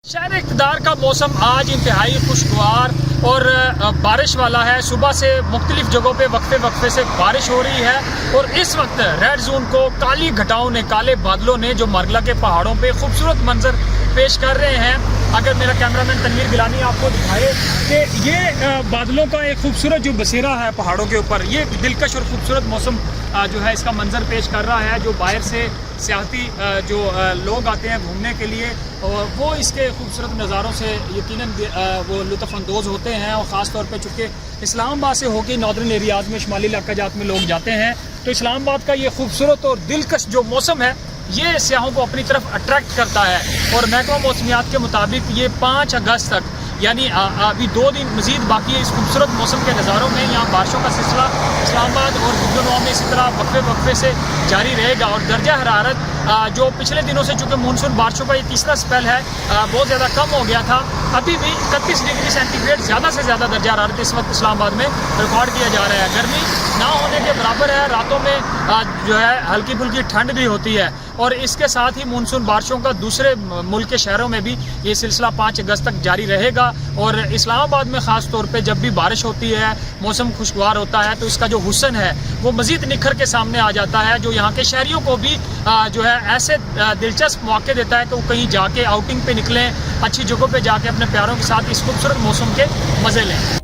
शहर इक़्तिदार का मौसम आज इंतहाई खुशगवार और बारिश वाला है। सुबह से मुख्तलिफ जगहों पे वक्फे से बारिश हो रही है और इस वक्त रेड जोन को काली घटाओं ने, काले बादलों ने जो मरगला के पहाड़ों पे खूबसूरत मंजर पेश कर रहे हैं। अगर मेरा कैमरामैन तनवीर गिलानी आपको दिखाए कि ये बादलों का एक खूबसूरत जो बसेरा है पहाड़ों के ऊपर, ये दिलकश और ख़ूबसूरत मौसम जो है इसका मंजर पेश कर रहा है। जो बाहर से सियाहती जो लोग आते हैं घूमने के लिए और वो इसके खूबसूरत नज़ारों से यकीनन वो लुत्फ़अंदोज़ होते हैं। और ख़ास तौर पे चूँकि इस्लामाबाद से होकर नॉर्दर्न एरियाज़ में, शुमाली इलाक़ाजात में लोग जाते हैं, तो इस्लामाबाद का ये खूबसूरत और दिलकश जो मौसम है ये सियाहों को अपनी तरफ अट्रैक्ट करता है। और महकमा मौसमियात के मुताबिक ये 5 अगस्त तक, यानी अभी 2 दिन मज़ीद बाकी है इस खूबसूरत मौसम के नज़ारों में। यहाँ बारिशों का सिलसिला इस्लामाबाद और गुजरात में इसी तरह वक्फे से जारी रहेगा। और दर्जा हरारत जो पिछले दिनों से, चूँकि मानसून बारिशों का ये तीसरा स्पेल है, बहुत ज़्यादा कम हो गया था। अभी भी 31 डिग्री सेंटीग्रेड ज़्यादा से ज़्यादा दर्जा हरारत इस वक्त इस्लामाबाद में रिकॉर्ड किया जा रहा है। गर्मी ना होने के बराबर है। रातों में जो है हल्की फुल्की ठंड भी होती है। और इसके साथ ही मानसून बारिशों का दूसरे मुल्क के शहरों में भी ये सिलसिला 5 अगस्त तक जारी रहेगा। और इस्लामाबाद में ख़ास तौर पे जब भी बारिश होती है, मौसम खुशगवार होता है, तो इसका जो हुस्न है वो मज़ीद निखर के सामने आ जाता है, जो यहाँ के शहरियों को भी जो है ऐसे दिलचस्प मौके देता है कि वो कहीं जाके आउटिंग पे निकलें, अच्छी जगहों पे जाके अपने प्यारों के साथ इस खूबसूरत मौसम के मज़े लें।